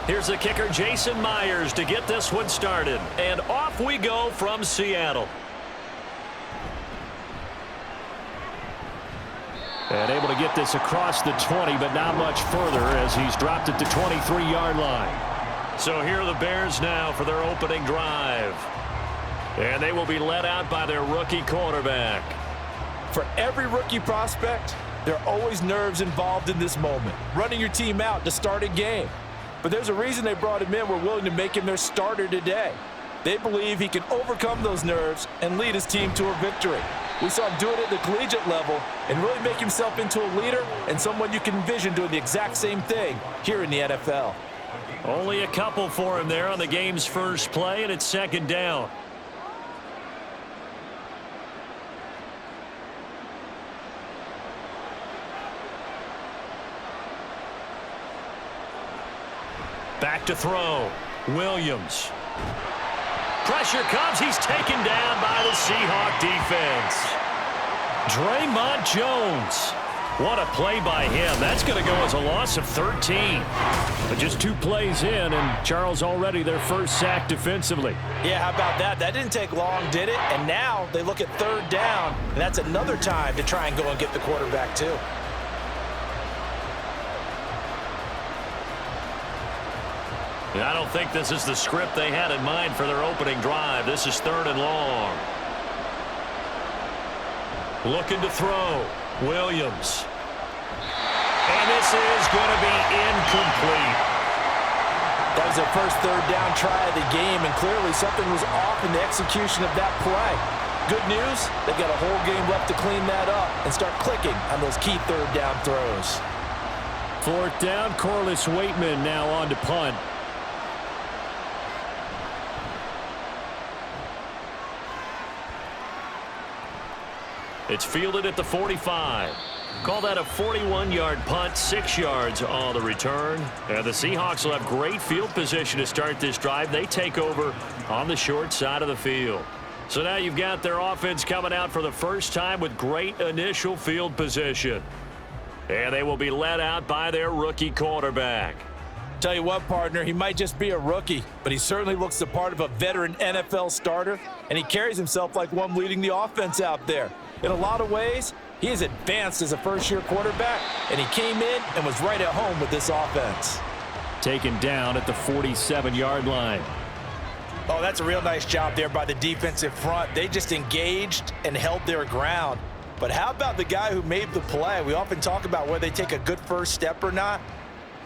Here's the kicker, Jason Myers, to get this one started. And off we go from Seattle. And able to get this across the 20, but not much further as he's dropped it to 23-yard line. So here are the Bears now for their opening drive. And they will be led out by their rookie quarterback. For every rookie prospect, there are always nerves involved in this moment. Running your team out to start a game. But there's a reason they brought him in. We're willing to make him their starter today. They believe he can overcome those nerves and lead his team to a victory. We saw him do it at the collegiate level and really make himself into a leader and someone you can envision doing the exact same thing here in the NFL. Only a couple for him there on the game's first play, and it's second down. Back to throw. Williams. Pressure comes. He's taken down by the Seahawks defense. Draymond Jones. What a play by him. That's going to go as a loss of 13. But just 2 plays in, and Charles already their first sack defensively. Yeah, how about that? That didn't take long, did it? And now they look at third down, and that's another time to try and go and get the quarterback too. I don't think this is the script they had in mind for their opening drive. This is third and long. Looking to throw. Williams. And this is going to be incomplete. That was their first third down try of the game, and clearly something was off in the execution of that play. Good news, they've got a whole game left to clean that up and start clicking on those key third down throws. Fourth down, Corliss Waitman now on to punt. It's fielded at the 45. Call that a 41-yard punt, 6 yards on the return. And the Seahawks will have great field position to start this drive. They take over on the short side of the field. So now you've got their offense coming out for the first time with great initial field position. And they will be led out by their rookie quarterback. Tell you what, partner, he might just be a rookie, but he certainly looks the part of a veteran NFL starter, and he carries himself like one leading the offense out there. In a lot of ways, he is advanced as a first-year quarterback, and he came in and was right at home with this offense. Taken down at the 47-yard line. Oh, that's a real nice job there by the defensive front. They just engaged and held their ground. But how about the guy who made the play? We often talk about whether they take a good first step or not.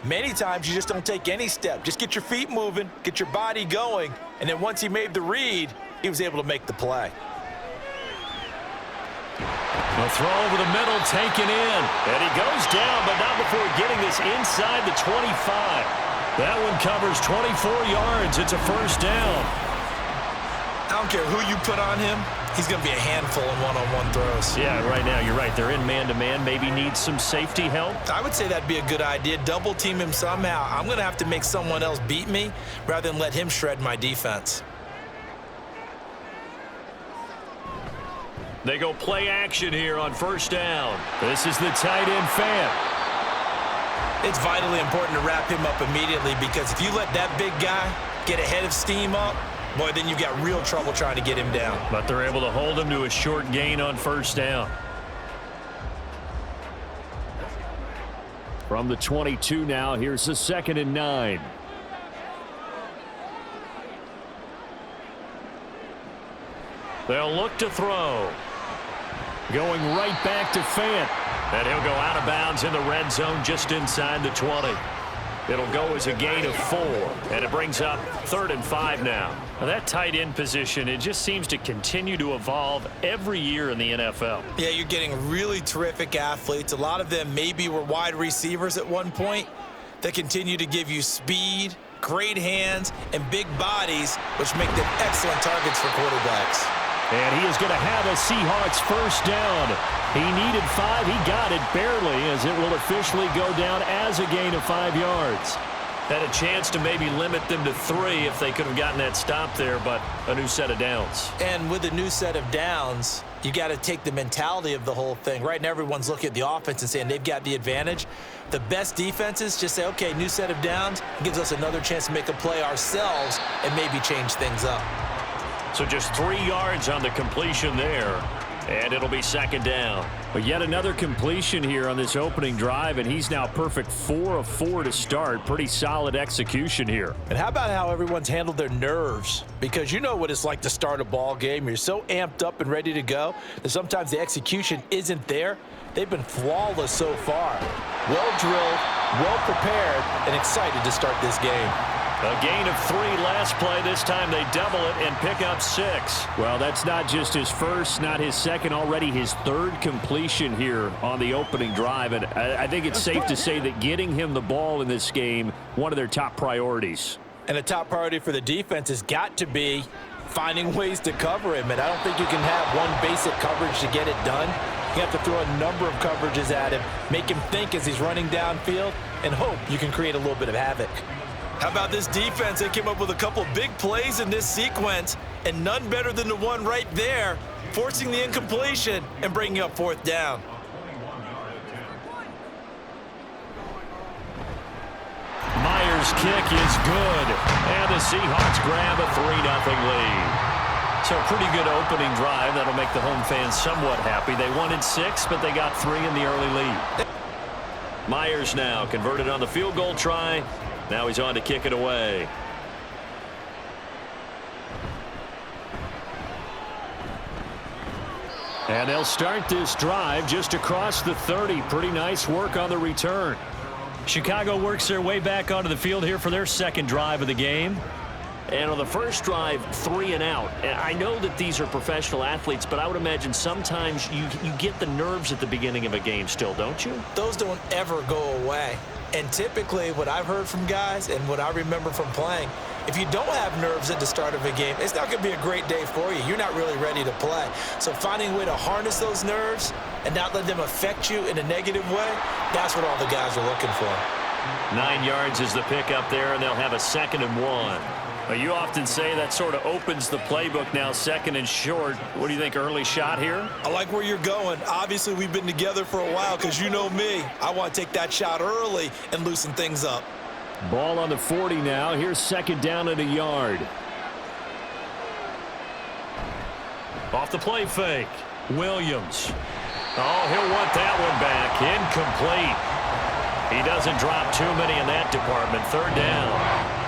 Many times you just don't take any step. Just get your feet moving, get your body going, and then once he made the read, he was able to make the play. A throw over the middle, taken in. And he goes down, but not before getting this inside the 25. That one covers 24 yards. It's a first down. I don't care who you put on him. He's going to be a handful in one-on-one throws. Yeah, right now you're right. They're in man-to-man. Maybe needs some safety help. I would say that'd be a good idea. Double team him somehow. I'm going to have to make someone else beat me rather than let him shred my defense. They go play action here on first down. This is the tight end Fant. It's vitally important to wrap him up immediately because if you let that big guy get ahead of steam up, boy, then you've got real trouble trying to get him down. But they're able to hold him to a short gain on first down. From the 22 now, here's the 2nd and 9. They'll look to throw. Going right back to Fant. And he'll go out of bounds in the red zone just inside the 20. It'll go as a gain of 4. And it brings up 3rd and 5 now. Now that tight end position, it just seems to continue to evolve every year in the NFL. Yeah, you're getting really terrific athletes. A lot of them maybe were wide receivers at one point. They continue to give you speed, great hands, and big bodies, which make them excellent targets for quarterbacks. And he is going to have a Seahawks first down. He needed 5. He got it barely as it will officially go down as a gain of 5 yards. Had a chance to maybe limit them to 3 if they could have gotten that stop there, but a new set of downs. And with a new set of downs, you got to take the mentality of the whole thing. Right now, everyone's looking at the offense and saying they've got the advantage. The best defenses just say, okay, new set of downs gives us another chance to make a play ourselves and maybe change things up. So just 3 yards on the completion there, and it'll be second down. But yet another completion here on this opening drive, and he's now perfect 4 of 4 to start. Pretty solid execution here. And how about how everyone's handled their nerves? Because you know what it's like to start a ball game. You're so amped up and ready to go that sometimes the execution isn't there. They've been flawless so far. Well drilled, well prepared, and excited to start this game. A gain of 3 last play. This time they double it and pick up 6. Well, that's not just his first, not his second, already his 3rd completion here on the opening drive. And I think it's safe to say that getting him the ball in this game, one of their top priorities. And a top priority for the defense has got to be finding ways to cover him. And I don't think you can have one basic coverage to get it done. You have to throw a number of coverages at him, make him think as he's running downfield, and hope you can create a little bit of havoc. How about this defense? They came up with a couple big plays in this sequence, and none better than the one right there, forcing the incompletion and bringing up 4th down. Myers' kick is good, and the Seahawks grab a 3-0 lead. So a pretty good opening drive. That'll make the home fans somewhat happy. They wanted 6, but they got 3 in the early lead. Myers now converted on the field goal try. Now he's on to kick it away. And they'll start this drive just across the 30. Pretty nice work on the return. Chicago works their way back onto the field here for their second drive of the game. And on the first drive, 3 and out. And I know that these are professional athletes, but I would imagine sometimes you get the nerves at the beginning of a game still, don't you? Those don't ever go away. And typically what I've heard from guys and what I remember from playing, if you don't have nerves at the start of a game, it's not going to be a great day for you. You're not really ready to play. So finding a way to harness those nerves and not let them affect you in a negative way, that's what all the guys are looking for. 9 yards is the pickup there, and they'll have a 2nd and 1. You often say that sort of opens the playbook now, 2nd and short. What do you think, early shot here? I like where you're going. Obviously, we've been together for a while because you know me. I want to take that shot early and loosen things up. Ball on the 40 now. Here's 2nd down at a yard. Off the play fake. Williams. Oh, he'll want that one back. Incomplete. He doesn't drop too many in that department. 3rd down.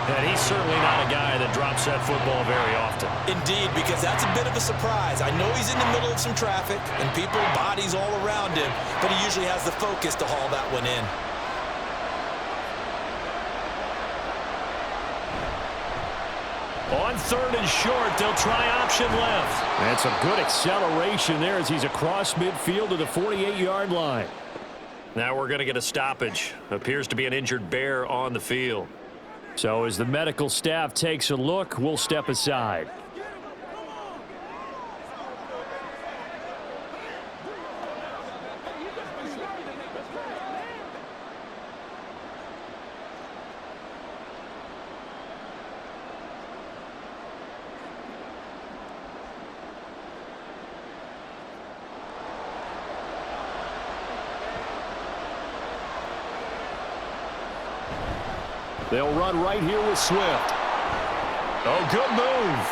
And he's certainly not a guy that drops that football very often. Indeed, because that's a bit of a surprise. I know he's in the middle of some traffic and people, bodies all around him, but he usually has the focus to haul that one in. On 3rd and short, they'll try option left. That's a good acceleration there as he's across midfield to the 48-yard line. Now we're going to get a stoppage. Appears to be an injured Bear on the field. So as the medical staff takes a look, we'll step aside. They'll run right here with Swift. Oh, good move.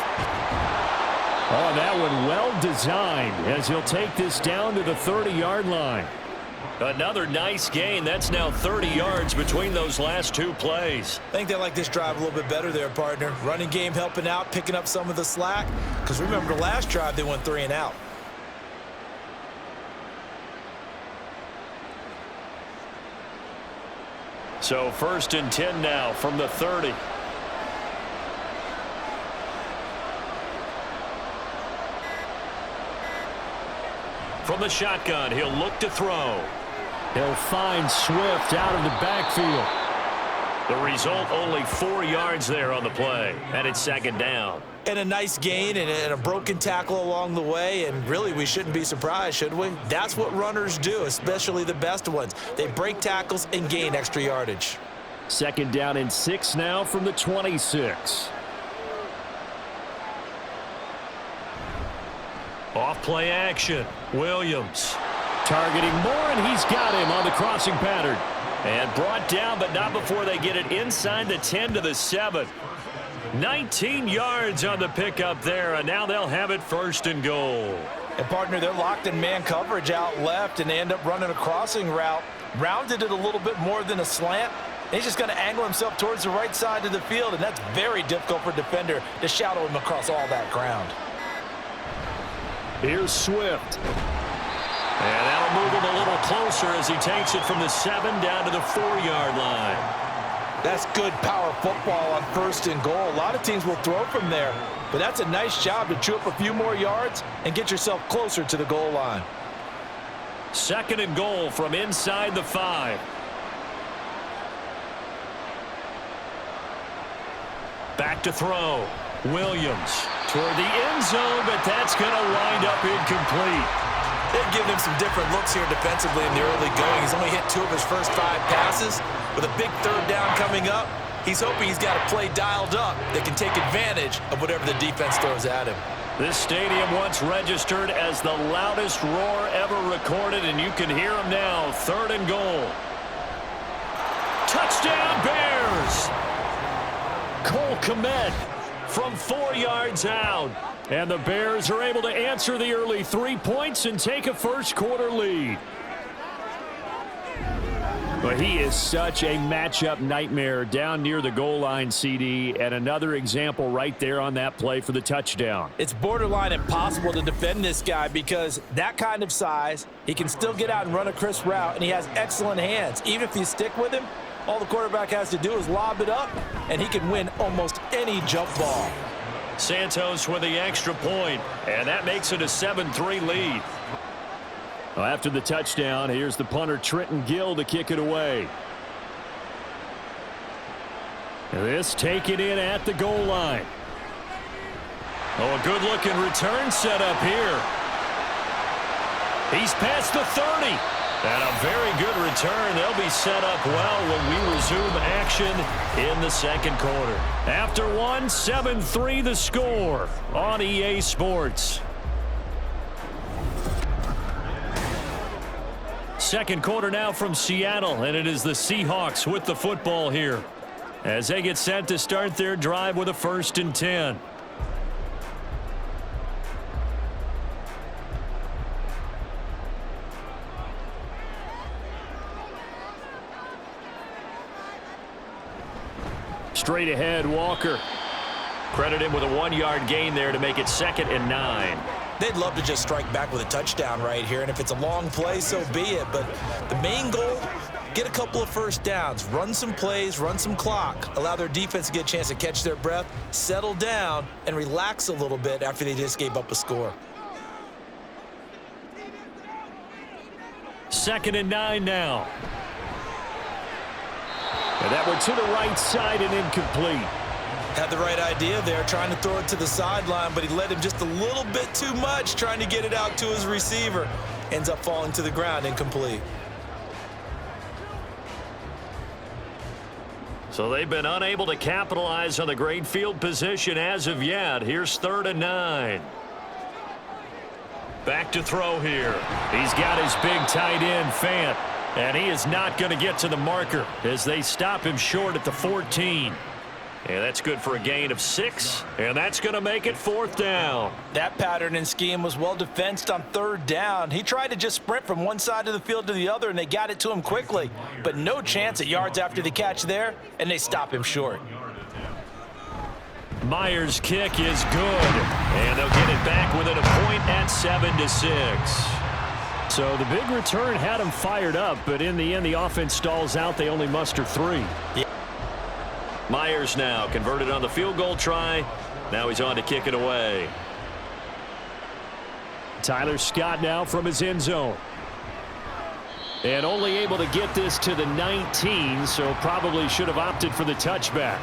Oh, that one well designed as he'll take this down to the 30-yard line. Another nice gain. That's now 30 yards between those last 2 plays. I think they like this drive a little bit better there, partner. Running game helping out, picking up some of the slack. Because remember, the last drive they went 3 and out. So 1st and 10 now from the 30. From the shotgun, he'll look to throw. He'll find Swift out of the backfield. The result, only 4 yards there on the play, and it's 2nd down. And a nice gain and a broken tackle along the way, and really we shouldn't be surprised, should we? That's what runners do, especially the best ones. They break tackles and gain extra yardage. 2nd down and 6 now from the 26. Off play action. Williams. Targeting Moore, and he's got him on the crossing pattern. And brought down, but not before they get it inside the 10 to the 7. 19 yards on the pickup there, and now they'll have it 1st and goal. And, partner, they're locked in man coverage out left, and they end up running a crossing route. Rounded it a little bit more than a slant. He's just going to angle himself towards the right side of the field, and that's very difficult for a defender to shadow him across all that ground. Here's Swift. And that'll move him a little closer as he takes it from the 7 down to the 4-yard line. That's good power football on 1st and goal. A lot of teams will throw from there, but that's a nice job to chew up a few more yards and get yourself closer to the goal line. 2nd and goal from inside the 5. Back to throw. Williams toward the end zone, but that's going to wind up incomplete. They've given him some different looks here defensively in the early going. He's only hit 2 of his first 5 passes. With a big 3rd down coming up, he's hoping he's got a play dialed up that can take advantage of whatever the defense throws at him. This stadium once registered as the loudest roar ever recorded, and you can hear him now. 3rd and goal. Touchdown, Bears! Cole Kmet from 4 yards out. And the Bears are able to answer the early 3 points and take a 1st quarter lead. But he is such a matchup nightmare down near the goal line, CD, and another example right there on that play for the touchdown. It's borderline impossible to defend this guy because that kind of size, he can still get out and run a crisp route, and he has excellent hands. Even if you stick with him, all the quarterback has to do is lob it up, and he can win almost any jump ball. Santos with the extra point, and that makes it a 7-3 lead. Well, after the touchdown, here's the punter Trenton Gill to kick it away. This taken in at the goal line. Oh, a good-looking return set up here. He's past the 30. And a very good return. They'll be set up well when we resume action in the 2nd quarter. After 7-3 the score on EA Sports. 2nd quarter now from Seattle, and it is the Seahawks with the football here as they get set to start their drive with a 1st and 10. Straight ahead, Walker. Credit him with a 1-yard gain there to make it 2nd and 9. They'd love to just strike back with a touchdown right here, and if it's a long play, so be it. But the main goal, get a couple of 1st downs, run some plays, run some clock, allow their defense to get a chance to catch their breath, settle down, and relax a little bit after they just gave up a score. 2nd and 9 now. And that one to the right side and incomplete. Had the right idea there, trying to throw it to the sideline, but he led him just a little bit too much, trying to get it out to his receiver. Ends up falling to the ground, incomplete. So they've been unable to capitalize on the great field position as of yet. Here's 3rd and 9. Back to throw here. He's got his big tight end, Fant. And he is not going to get to the marker as they stop him short at the 14. And that's good for a gain of 6. And that's going to make it 4th down. That pattern and scheme was well defensed on 3rd down. He tried to just sprint from one side of the field to the other, and they got it to him quickly. But no chance at yards after the catch there, and they stop him short. Myers' kick is good. And they'll get it back within a point at 7-6. So the big return had him fired up, but in the end, the offense stalls out. They only muster 3. Yeah. Myers now converted on the field goal try. Now he's on to kick it away. Tyler Scott now from his end zone. And only able to get this to the 19, so probably should have opted for the touchback.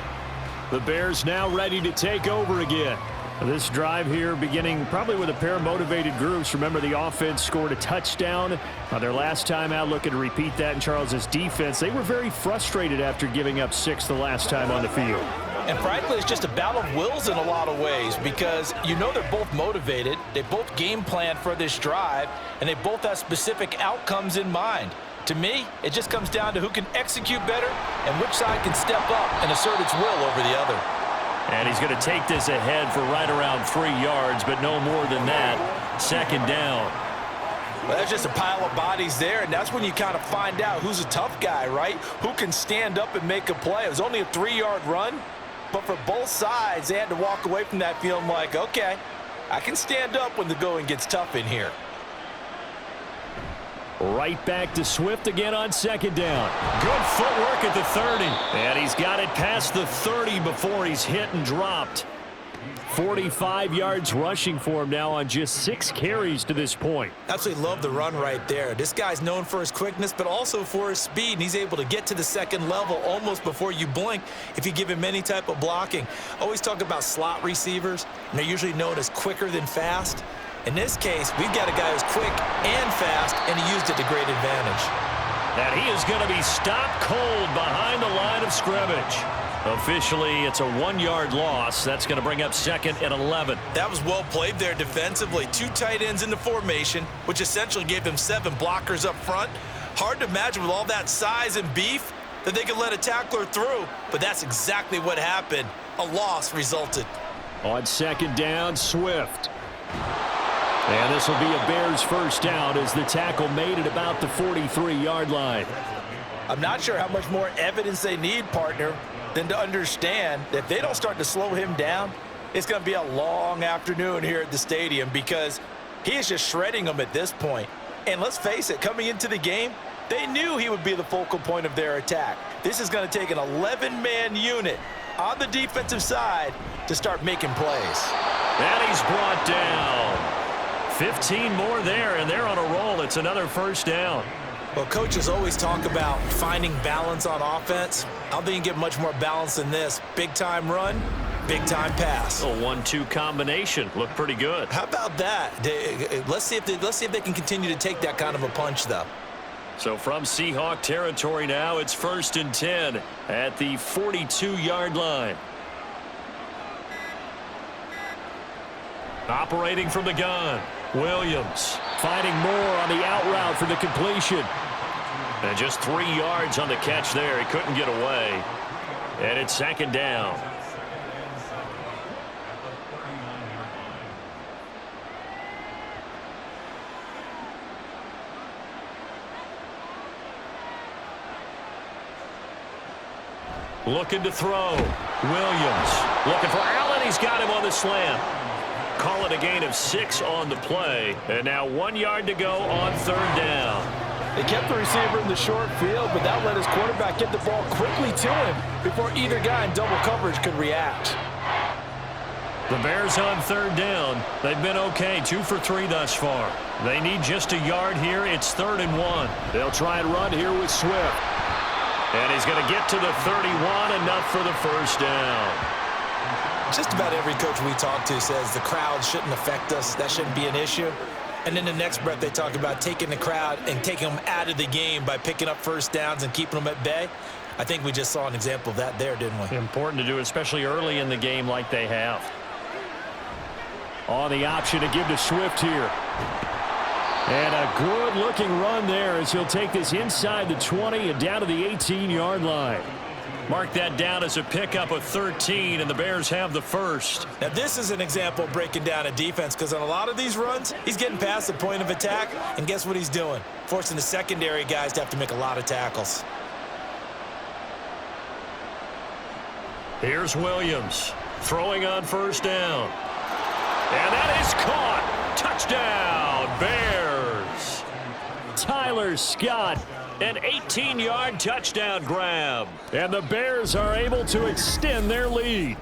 The Bears now ready to take over again. This drive here beginning probably with a pair of motivated groups. Remember, the offense scored a touchdown their last time out. Looking to repeat that in Charles's defense. They were very frustrated after giving up 6 the last time on the field. And frankly, it's just a battle of wills in a lot of ways because you know they're both motivated. They both game plan for this drive, and they both have specific outcomes in mind. To me, it just comes down to who can execute better and which side can step up and assert its will over the other. And he's going to take this ahead for right around 3 yards, but no more than that. 2nd down. Well, there's just a pile of bodies there, and that's when you kind of find out who's a tough guy, right? Who can stand up and make a play. It was only a 3-yard run, but for both sides, they had to walk away from that feeling like, okay, I can stand up when the going gets tough in here. Right back to Swift again on 2nd down. Good footwork at the 30. And he's got it past the 30 before he's hit and dropped. 45 yards rushing for him now on just 6 carries to this point. Absolutely love the run right there. This guy's known for his quickness, but also for his speed, and he's able to get to the second level almost before you blink if you give him any type of blocking. Always talk about slot receivers, and they're usually known as quicker than fast. In this case, we've got a guy who's quick and fast, and he used it to great advantage. And he is going to be stopped cold behind the line of scrimmage. Officially, it's a 1-yard loss. That's going to bring up 2nd and 11. That was well played there defensively. 2 tight ends in the formation, which essentially gave them 7 blockers up front. Hard to imagine with all that size and beef that they could let a tackler through, but that's exactly what happened. A loss resulted. On 2nd down, Swift. And this will be a Bears first down as the tackle made it about the 43-yard line. I'm not sure how much more evidence they need, partner, than to understand that if they don't start to slow him down, it's going to be a long afternoon here at the stadium because he is just shredding them at this point. And let's face it, coming into the game, they knew he would be the focal point of their attack. This is going to take an 11-man unit on the defensive side to start making plays. And he's brought down. 15 more there, and they're on a roll. It's another first down. Well, coaches always talk about finding balance on offense. I don't think you get much more balance than this. Big-time run, big-time pass. A 1-2 combination. Looked pretty good. How about that? Let's see if they can continue to take that kind of a punch, though. So from Seahawk territory now, it's 1st and 10 at the 42-yard line. Operating from the gun, Williams. Finding more on the out route for the completion. And just 3 yards on the catch there. He couldn't get away. And it's 2nd down. Looking to throw. Williams looking for Allen. He's got him on the slant. Call it a gain of 6 on the play. And now 1 yard to go on 3rd down. They kept the receiver in the short field, but that let his quarterback get the ball quickly to him before either guy in double coverage could react. The Bears on 3rd down. They've been okay, 2 for 3 thus far. They need just a yard here. It's 3rd and 1. They'll try and run here with Swift. And he's going to get to the 31, enough for the first down. Just about every coach we talk to says the crowd shouldn't affect us. That shouldn't be an issue. And in the next breath, they talk about taking the crowd and taking them out of the game by picking up first downs and keeping them at bay. I think we just saw an example of that there, didn't we? Important to do, especially early in the game like they have. On the option to give to Swift here. And a good-looking run there as he'll take this inside the 20 and down to the 18-yard line. Mark that down as a pickup of 13, and the Bears have the first. Now, this is an example of breaking down a defense because on a lot of these runs, he's getting past the point of attack, and guess what he's doing? Forcing the secondary guys to have to make a lot of tackles. Here's Williams throwing on 1st down. And that is caught. Touchdown, Bears. Tyler Scott. An 18-yard touchdown grab. And the Bears are able to extend their lead.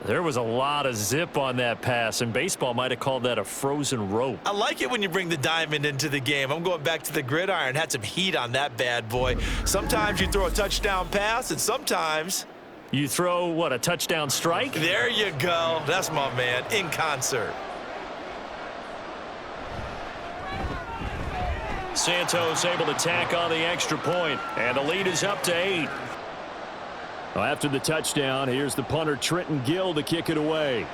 There was a lot of zip on that pass, and baseball might have called that a frozen rope. I like it when you bring the diamond into the game. I'm going back to the gridiron. Had some heat on that bad boy. Sometimes you throw a touchdown pass, and sometimes You throw, what, a touchdown strike? There you go. That's my man, in concert. Santos able to tack on the extra point, and the lead is up to 8. Well, after the touchdown, here's the punter Trenton Gill to kick it away.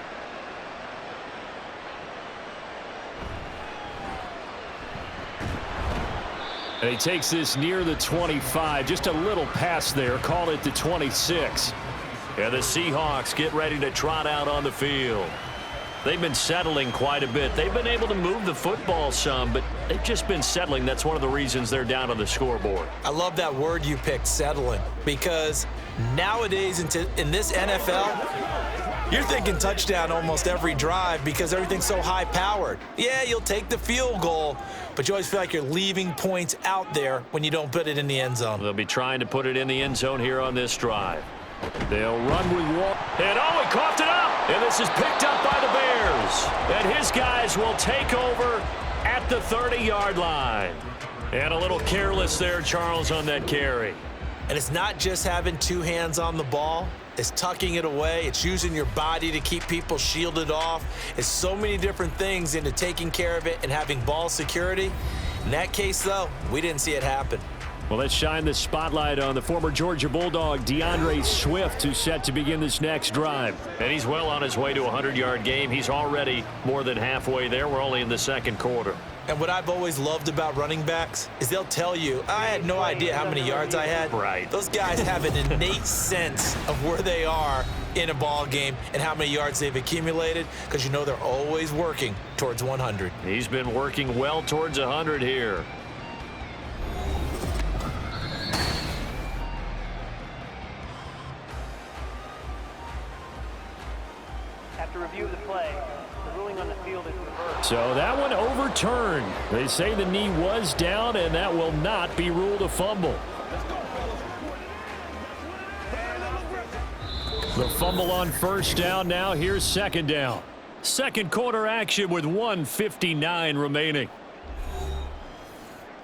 And he takes this near the 25. Just a little pass there. Call it the 26. And the Seahawks get ready to trot out on the field. They've been settling quite a bit. They've been able to move the football some, but they've just been settling. That's one of the reasons they're down on the scoreboard. I love that word you picked, settling, because nowadays in this NFL, you're thinking touchdown almost every drive because everything's so high-powered. Yeah, you'll take the field goal, but you always feel like you're leaving points out there when you don't put it in the end zone. They'll be trying to put it in the end zone here on this drive. They'll run with Wall. And oh, he coughed it up. And this is picked up by the Bears. And his guys will take over at the 30-yard line. And a little careless there, Charles, on that carry. And it's not just having two hands on the ball. It's tucking it away. It's using your body to keep people shielded off. It's so many different things into taking care of it and having ball security. In that case, though, we didn't see it happen. Well, let's shine the spotlight on the former Georgia Bulldog, DeAndre Swift, who's set to begin this next drive. And he's well on his way to a 100-yard game. He's already more than halfway there. We're only in the second quarter. And what I've always loved about running backs is they'll tell you, I had no idea how many yards I had. Right. Those guys have an innate sense of where they are in a ball game and how many yards they've accumulated because you know they're always working towards 100. He's been working well towards 100 here. After review of the play, the ruling on the field is reversed. So that one overturned. They say the knee was down, and that will not be ruled a fumble. The fumble on first down now. Here's second down. Second quarter action with 1:59 remaining.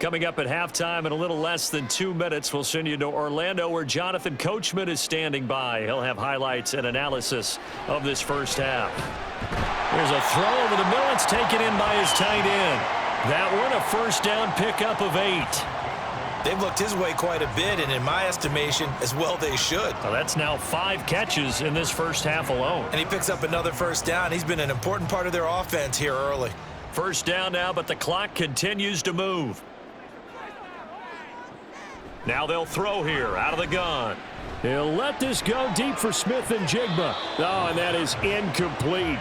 Coming up at halftime in a little less than 2 minutes, we'll send you to Orlando where Jonathan Coachman is standing by. He'll have highlights and analysis of this first half. There's a throw over the middle. It's taken in by his tight end. That one a first down pickup of 8. They've looked his way quite a bit, and in my estimation, as well they should. Well, that's now 5 catches in this first half alone. And he picks up another first down. He's been an important part of their offense here early. First down now, but the clock continues to move. Now they'll throw here out of the gun. He'll let this go deep for Smith and Jigba. Oh, and that is incomplete.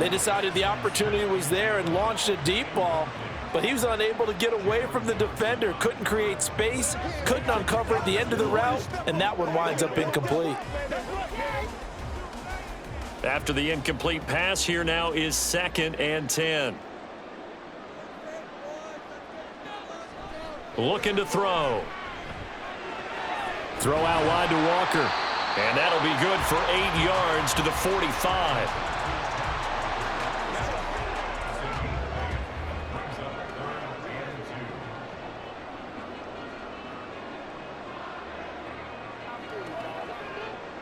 They decided the opportunity was there and launched a deep ball, but he was unable to get away from the defender, couldn't create space, couldn't uncover the end of the route, and that one winds up incomplete. After the incomplete pass, here now is 2nd and 10. Looking to throw. Throw out wide to Walker. And that'll be good for 8 yards to the 45.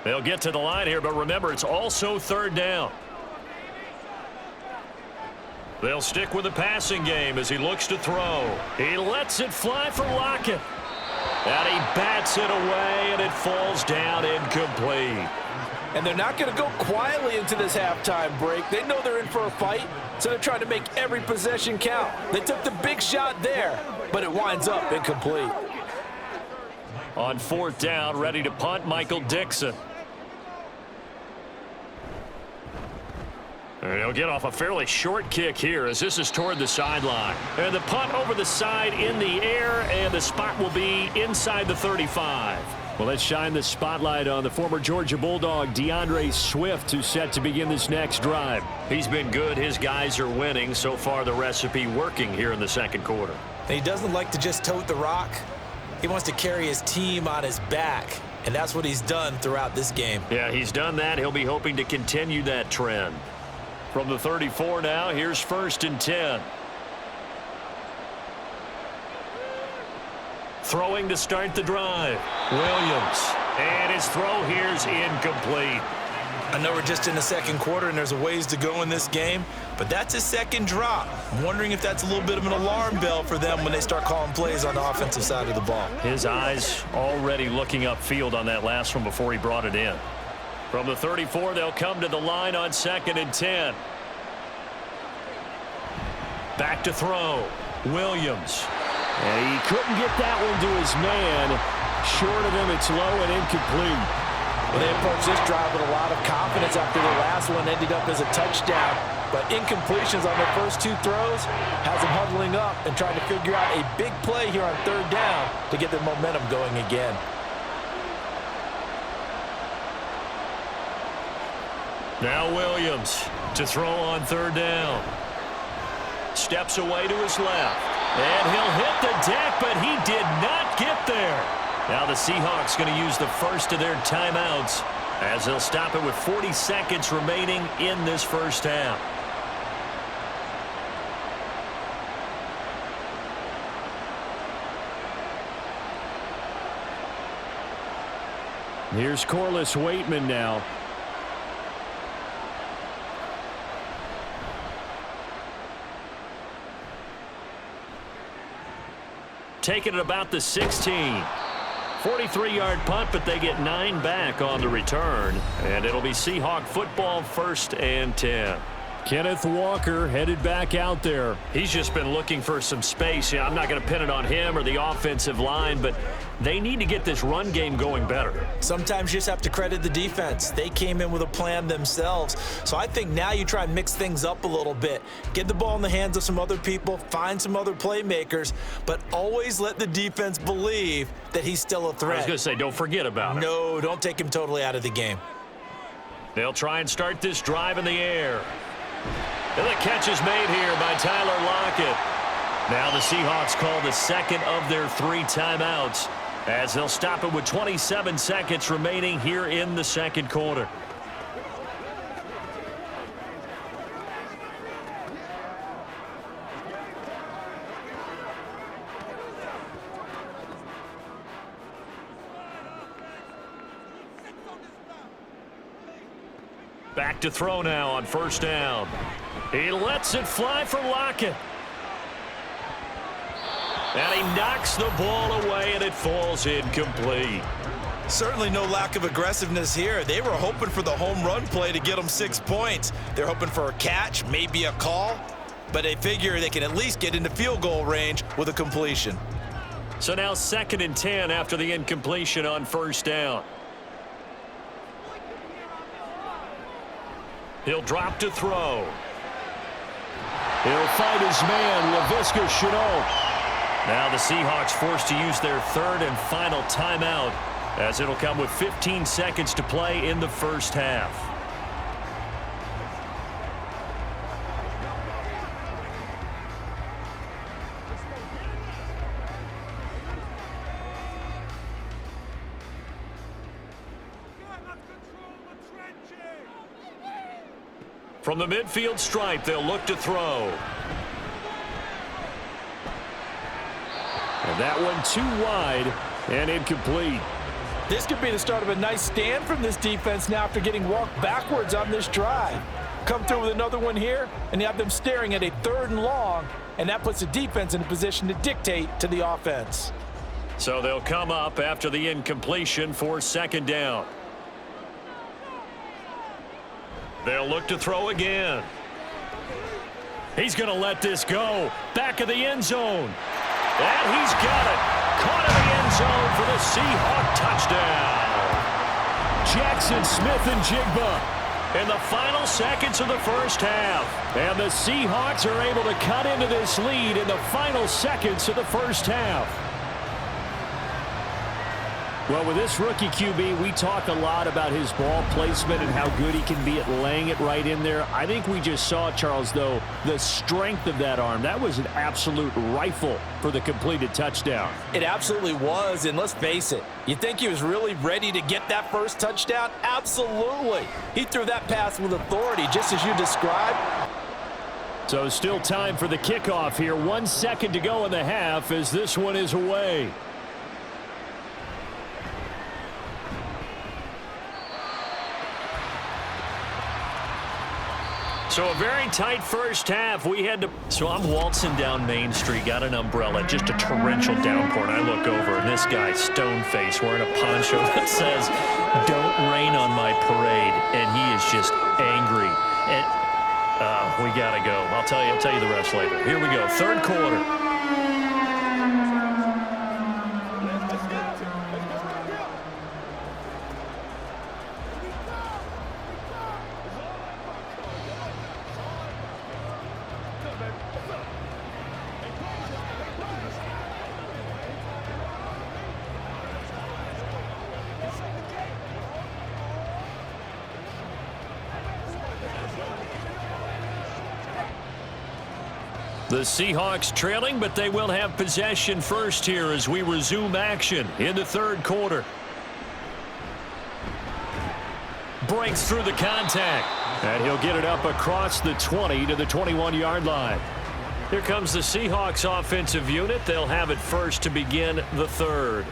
They'll get to the line here, but remember, it's also third down. They'll stick with the passing game as he looks to throw. He lets it fly for Lockett. And he bats it away, and it falls down incomplete. And they're not going to go quietly into this halftime break. They know they're in for a fight, so they're trying to make every possession count. They took the big shot there, but it winds up incomplete. On 4th down, ready to punt, Michael Dixon. And he'll get off a fairly short kick here as this is toward the sideline. And the punt over the side in the air, and the spot will be inside the 35. Well, let's shine the spotlight on the former Georgia Bulldog, DeAndre Swift, who's set to begin this next drive. He's been good. His guys are winning. So far, the recipe working here in the second quarter. And he doesn't like to just tote the rock. He wants to carry his team on his back, and that's what he's done throughout this game. Yeah, he's done that. He'll be hoping to continue that trend. From the 34 now, here's 1st and 10. Throwing to start the drive. Williams. And his throw here's incomplete. I know we're just in the second quarter and there's a ways to go in this game, but that's his second drop. I'm wondering if that's a little bit of an alarm bell for them when they start calling plays on the offensive side of the ball. His eyes already looking upfield on that last one before he brought it in. From the 34, they'll come to the line on 2nd and 10. Back to throw. Williams. And he couldn't get that one to his man. Short of him, it's low and incomplete. Well, they approached this drive with a lot of confidence after the last one ended up as a touchdown. But incompletions on their first 2 throws has them huddling up and trying to figure out a big play here on 3rd down to get their momentum going again. Now Williams to throw on 3rd down. Steps away to his left. And he'll hit the deck, but he did not get there. Now the Seahawks going to use the first of their timeouts as they'll stop it with 40 seconds remaining in this first half. Here's Corliss Waitman now. Taking it about the 16. 43-yard punt, but they get 9 back on the return. And it'll be Seahawk football, 1st and 10. Kenneth Walker headed back out there. He's just been looking for some space. Yeah, I'm not going to pin it on him or the offensive line, but they need to get this run game going better. Sometimes you just have to credit the defense. They came in with a plan themselves. So I think now you try and mix things up a little bit. Get the ball in the hands of some other people, find some other playmakers, but always let the defense believe that he's still a threat. I was going to say, don't forget about him. No, don't take him totally out of the game. They'll try and start this drive in the air. And the catch is made here by Tyler Lockett. Now the Seahawks call the second of their 3 timeouts as they'll stop it with 27 seconds remaining here in the second quarter. Back to throw now on 1st down. He lets it fly for Lockett. And he knocks the ball away, and it falls incomplete. Certainly no lack of aggressiveness here. They were hoping for the home run play to get them 6 points. They're hoping for a catch, maybe a call, but they figure they can at least get into field goal range with a completion. So now 2nd and 10 after the incompletion on 1st down. He'll drop to throw. He'll fight his man, Laviska Shenault. Now the Seahawks forced to use their 3rd and final timeout as it'll come with 15 seconds to play in the first half. From the midfield stripe, they'll look to throw. And that one too wide and incomplete. This could be the start of a nice stand from this defense now after getting walked backwards on this drive. Come through with another one here, and you have them staring at a 3rd and long, and that puts the defense in a position to dictate to the offense. So they'll come up after the incompletion for 2nd down. They'll look to throw again. He's going to let this go. Back of the end zone. And he's got it. Caught in the end zone for the Seahawk touchdown. Jackson Smith and Jigba In the final seconds of the first half. And the Seahawks are able to cut into this lead in the final seconds of the first half. Well, with this rookie QB, we talk a lot about his ball placement and how good he can be at laying it right in there. I think we just saw, Charles, though, the strength of that arm. That was an absolute rifle for the completed touchdown. It absolutely was, and let's face it, you think he was really ready to get that first touchdown? Absolutely. He threw that pass with authority, just as you described. So still time for the kickoff here. 1 second to go in the half as this one is away. So a very tight first half. So I'm waltzing down Main Street, got an umbrella, just a torrential downpour, and I look over, and this guy, stone-faced, wearing a poncho that says, "Don't rain on my parade," and he is just angry. And we got to go. I'll tell you the rest later. Here we go, third quarter. The Seahawks trailing, but they will have possession first here as we resume action in the third quarter. Breaks through the contact. And he'll get it up across the 20 to the 21-yard line. Here comes the Seahawks offensive unit. They'll have it first to begin the third.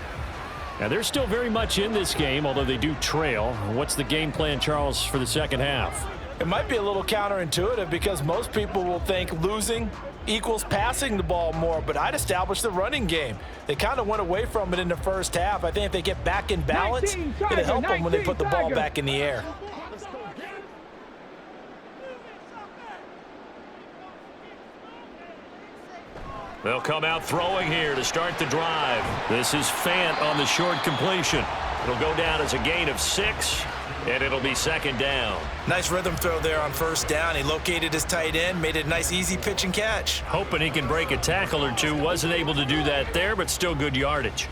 Now, they're still very much in this game, although they do trail. What's the game plan, Charles, for the second half? It might be a little counterintuitive because most people will think losing equals passing the ball more, but I'd establish the running game. They kind of went away from it in the first half. I think if they get back in balance, it'll help them when they put the ball back in the air. They'll come out throwing here to start the drive. This is Fant on the short completion. It'll go down as a gain of 6, and it'll be second down. Nice rhythm throw there on first down. He located his tight end, made it a nice easy pitch and catch. Hoping he can break a tackle or two. Wasn't able to do that there, but still good yardage.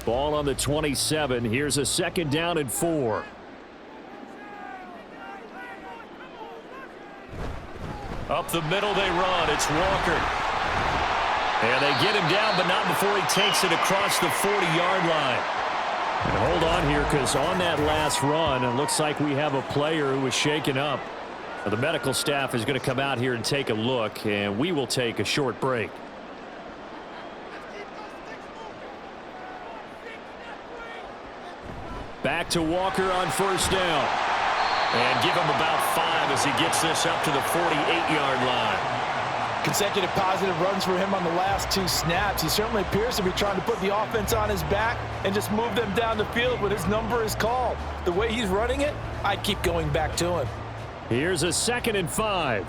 Ball on the 27. Here's a second down and 4. Up the middle they run. It's Walker. And they get him down, but not before he takes it across the 40-yard line. And hold on here, because on that last run, it looks like we have a player who was shaken up. The medical staff is going to come out here and take a look, and we will take a short break. Back to Walker on first down. And give him about 5 as he gets this up to the 48-yard line. Consecutive positive runs for him on the last 2 snaps. He certainly appears to be trying to put the offense on his back and just move them down the field when his number is called. The way he's running it, I'd keep going back to him. Here's a 2nd and 5.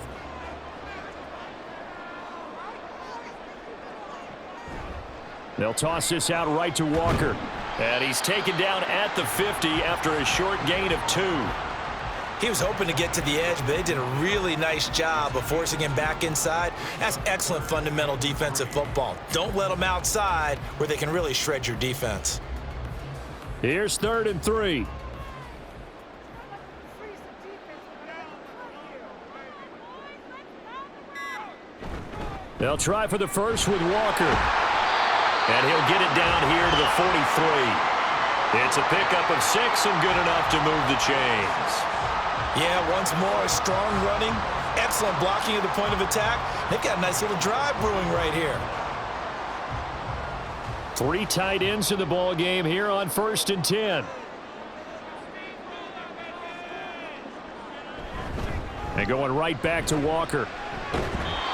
They'll toss this out right to Walker. And he's taken down at the 50 after a short gain of 2. He was hoping to get to the edge, but they did a really nice job of forcing him back inside. That's excellent fundamental defensive football. Don't let them outside where they can really shred your defense. Here's 3rd and 3. They'll try for the first with Walker. And he'll get it down here to the 43. It's a pickup of 6 and good enough to move the chains. Yeah, once more, strong running, excellent blocking at the point of attack. They've got a nice little drive brewing right here. 3 tight ends in the ball game here on 1st and 10. And going right back to Walker.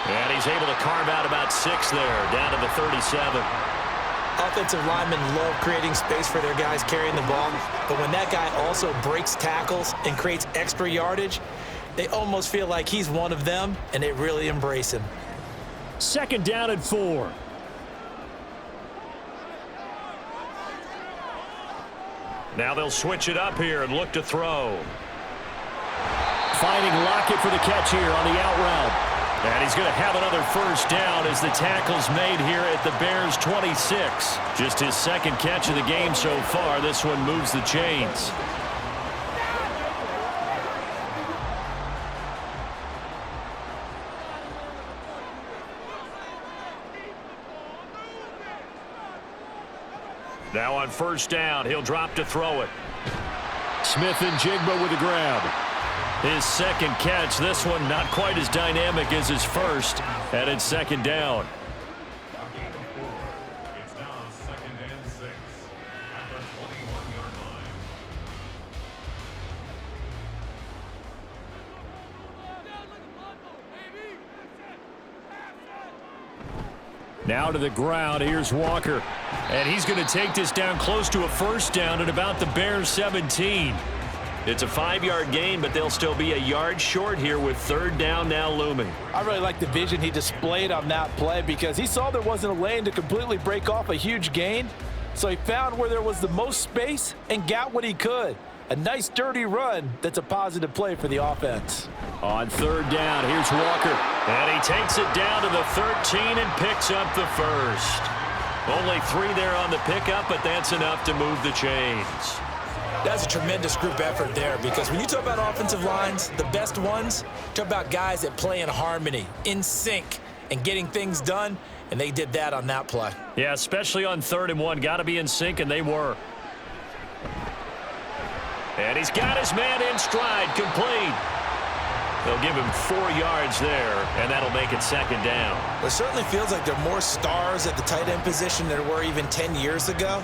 And he's able to carve out about 6 there, down to the 37. Offensive linemen love creating space for their guys carrying the ball, but when that guy also breaks tackles and creates extra yardage, they almost feel like he's one of them, and they really embrace him. 2nd down and 4. Now they'll switch it up here and look to throw. Finding Lockett for the catch here on the out route. And he's going to have another first down as the tackle's made here at the Bears' 26. Just his 2nd catch of the game so far. This one moves the chains. Now on first down, he'll drop to throw it. Smith and Jigba with the grab. His 2nd catch, this one not quite as dynamic as his first, and it's 2nd down. It's now 2nd and 6 at the 21-yard line. Now to the ground. Here's Walker. And he's going to take this down close to a first down at about the Bears 17. It's a 5-yard gain, but they'll still be a yard short here with third down now looming. I really like the vision he displayed on that play because he saw there wasn't a lane to completely break off a huge gain. So he found where there was the most space and got what he could. A nice dirty run that's a positive play for the offense. On third down, here's Walker. And he takes it down to the 13 and picks up the first. Only 3 there on the pickup, but that's enough to move the chains. That's a tremendous group effort there because when you talk about offensive lines, the best ones, talk about guys that play in harmony, in sync, and getting things done, and they did that on that play. Yeah, especially on 3rd and 1. Got to be in sync, and they were. And he's got his man in stride, complete. They'll give him 4 yards there, and that'll make it second down. It certainly feels like there are more stars at the tight end position than there were even 10 years ago.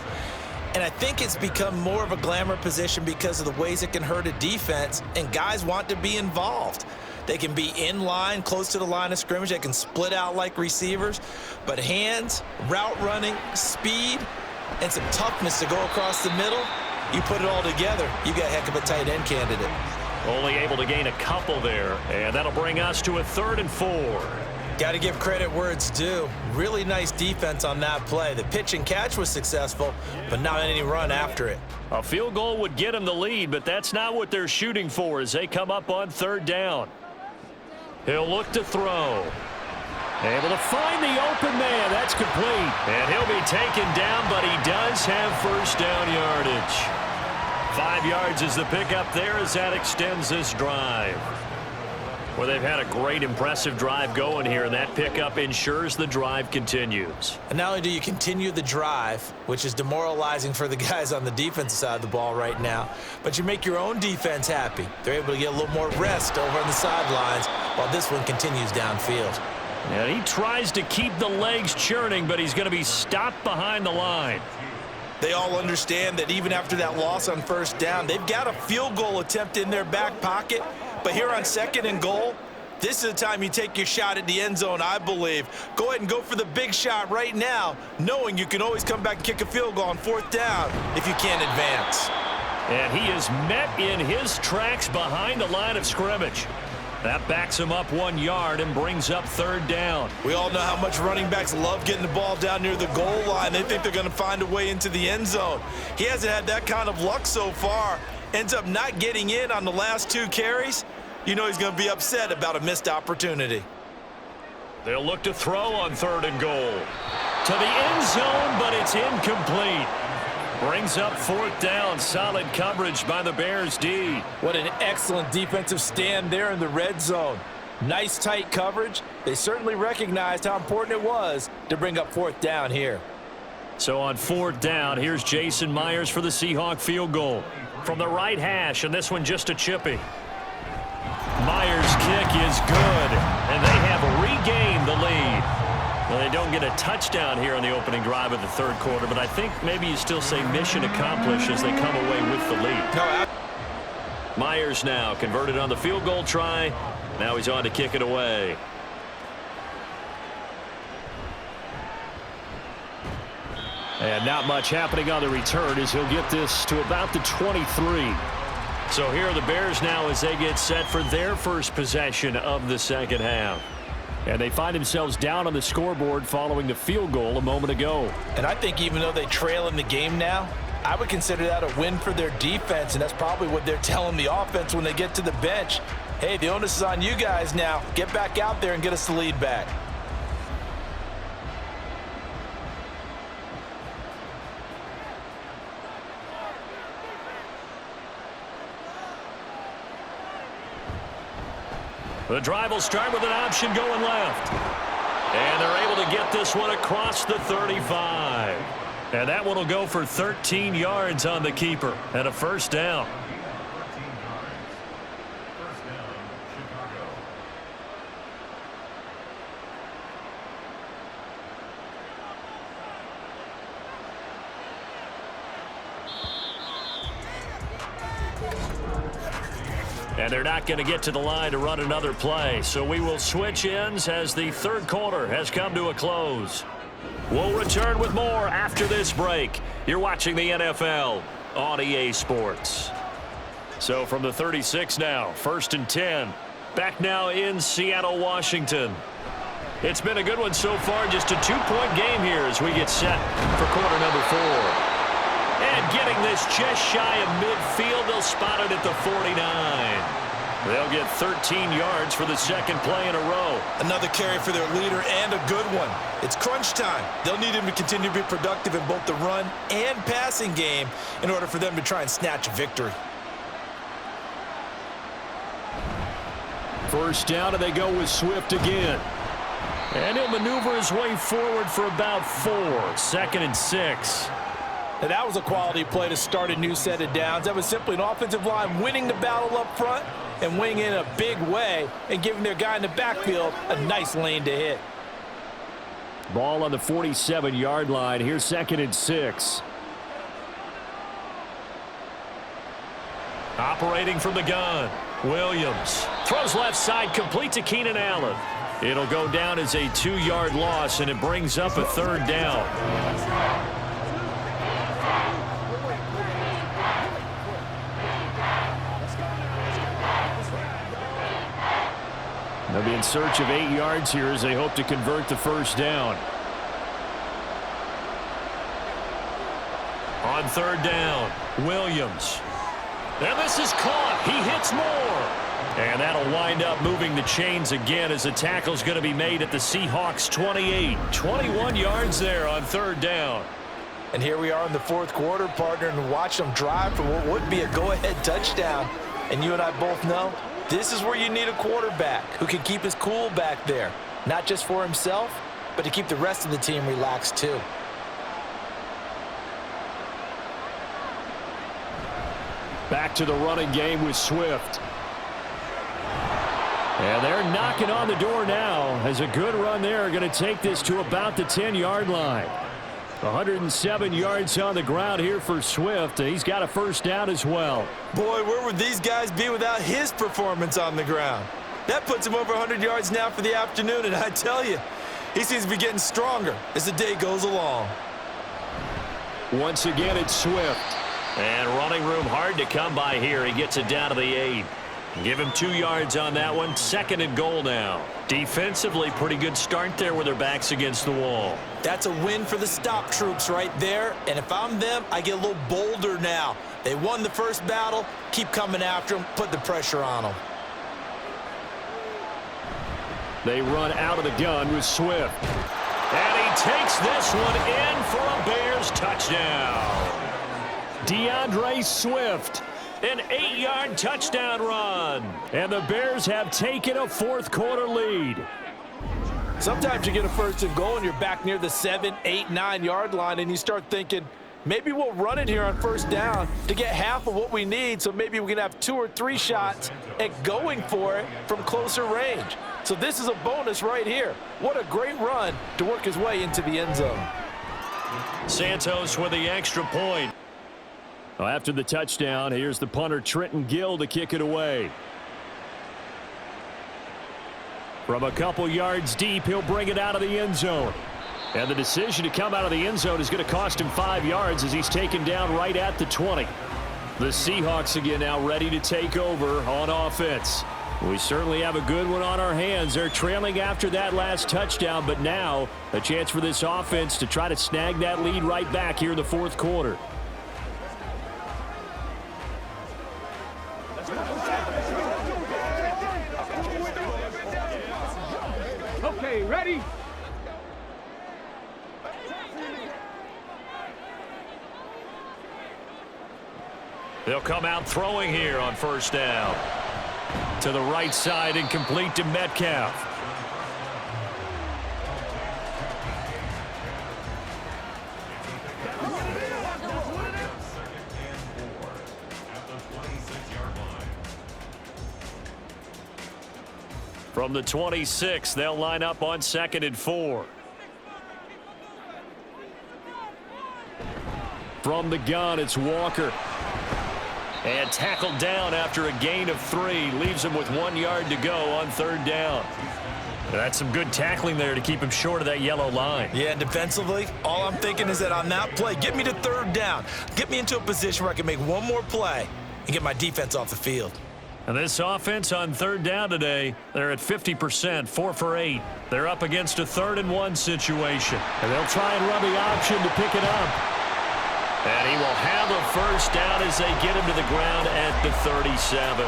And I think it's become more of a glamour position because of the ways it can hurt a defense, and guys want to be involved. They can be in line, close to the line of scrimmage. They can split out like receivers. But hands, route running, speed, and some toughness to go across the middle, you put it all together, you got a heck of a tight end candidate. Only able to gain a couple there, and that'll bring us to a 3rd and 4. Got to give credit where it's due. Really nice defense on that play. The pitch and catch was successful, but not any run after it. A field goal would get them the lead, but that's not what they're shooting for as they come up on 3rd down. He'll look to throw. Able to find the open man. That's complete. And he'll be taken down, but he does have first down yardage. 5 yards is the pickup there as that extends this drive. Well, they've had a great, impressive drive going here, and that pickup ensures the drive continues. And not only do you continue the drive, which is demoralizing for the guys on the defensive side of the ball right now, but you make your own defense happy. They're able to get a little more rest over on the sidelines while this one continues downfield. And he tries to keep the legs churning, but he's going to be stopped behind the line. They all understand that even after that loss on first down, they've got a field goal attempt in their back pocket. But here on 2nd and goal, this is the time you take your shot at the end zone, I believe. Go ahead and go for the big shot right now, knowing you can always come back and kick a field goal on 4th down if you can't advance. And he is met in his tracks behind the line of scrimmage. That backs him up 1 yard and brings up 3rd down. We all know how much running backs love getting the ball down near the goal line. They think they're going to find a way into the end zone. He hasn't had that kind of luck so far. Ends up not getting in on the last 2 carries. You know he's going to be upset about a missed opportunity. They'll look to throw on 3rd and goal. To the end zone, but it's incomplete. Brings up 4th down. Solid coverage by the Bears D. What an excellent defensive stand there in the red zone. Nice tight coverage. They certainly recognized how important it was to bring up 4th down here. So on 4th down, here's Jason Myers for the Seahawk field goal. From the right hash, and this one just a chippy. Myers' kick is good, and they have regained the lead. Well, they don't get a touchdown here on the opening drive of the 3rd quarter, but I think maybe you still say mission accomplished as they come away with the lead. Myers now converted on the field goal try. Now he's on to kick it away. And not much happening on the return as he'll get this to about the 23. So here are the Bears now as they get set for their first possession of the 2nd half. And they find themselves down on the scoreboard following the field goal a moment ago. And I think even though they trail in the game now, I would consider that a win for their defense, and that's probably what they're telling the offense when they get to the bench. Hey, the onus is on you guys now. Get back out there and get us the lead back. The drive will start with an option going left. And they're able to get this one across the 35. And that one will go for 13 yards on the keeper and a first down. And they're not going to get to the line to run another play. So we will switch ends as the 3rd quarter has come to a close. We'll return with more after this break. You're watching the NFL on EA Sports. So from the 36 now, 1st and 10. Back now in Seattle, Washington. It's been a good one so far. Just a 2-point game here as we get set for quarter number 4. And getting this just shy of midfield, they'll spot it at the 49. They'll get 13 yards for the second play in a row. Another carry for their leader and a good one. It's crunch time. They'll need him to continue to be productive in both the run and passing game in order for them to try and snatch a victory. First down, and they go with Swift again. And he'll maneuver his way forward for about 4. 2nd and 6. And that was a quality play to start a new set of downs. That was simply an offensive line winning the battle up front and winning in a big way and giving their guy in the backfield a nice lane to hit. Ball on the 47-yard line. Here's 2nd and 6. Operating from the gun, Williams. Throws left side, complete to Keenan Allen. It'll go down as a 2-yard loss, and it brings up a 3rd down. They'll be in search of 8 yards here as they hope to convert the first down. On 3rd down, Williams. And this is caught. He hits more. And that'll wind up moving the chains again as the tackle's going to be made at the Seahawks 28. 21 yards there on 3rd down. And here we are in the 4th quarter, partner, and watch them drive for what would be a go-ahead touchdown. And you and I both know this is where you need a quarterback who can keep his cool back there, not just for himself, but to keep the rest of the team relaxed too. Back to the running game with Swift. And they're knocking on the door now as a good run there. Going to take this to about the 10-yard line. 107 yards on the ground here for Swift. He's got a first down as well. Boy, where would these guys be without his performance on the ground? That puts him over 100 yards now for the afternoon, and I tell you, he seems to be getting stronger as the day goes along. Once again, it's Swift. And running room hard to come by here. He gets it down to the 8. Give him 2 yards on that one. 2nd and goal now. Defensively, pretty good start there with their backs against the wall. That's a win for the stop troops right there. And if I'm them, I get a little bolder now. They won the first battle. Keep coming after them. Put the pressure on them. They run out of the gun with Swift. And he takes this one in for a Bears touchdown. DeAndre Swift. An 8-yard touchdown run. And the Bears have taken a 4th quarter lead. Sometimes you get a 1st and goal and you're back near the 7, 8, 9-yard line and you start thinking, maybe we'll run it here on 1st down to get half of what we need, so maybe we can have 2 or 3 shots at going for it from closer range. So this is a bonus right here. What a great run to work his way into the end zone. Santos with the extra point. Well, after the touchdown, here's the punter Trenton Gill to kick it away. From a couple yards deep, he'll bring it out of the end zone. And the decision to come out of the end zone is going to cost him 5 yards as he's taken down right at the 20. The Seahawks again now ready to take over on offense. We certainly have a good one on our hands. They're trailing after that last touchdown, but now a chance for this offense to try to snag that lead right back here in the 4th quarter. Okay, ready? They'll come out throwing here on 1st down. To the right side and complete to Metcalf. From the 26, they'll line up on 2nd and 4. From the gun, it's Walker. And tackled down after a gain of 3. Leaves him with 1 yard to go on 3rd down. That's some good tackling there to keep him short of that yellow line. Yeah, and defensively, all I'm thinking is that on that play, get me to third down. Get me into a position where I can make one more play and get my defense off the field. And this offense on third down today, they're at 50%, 4 for 8. They're up against a 3rd and 1 situation. And they'll try and run the option to pick it up. And he will have a first down as they get him to the ground at the 37.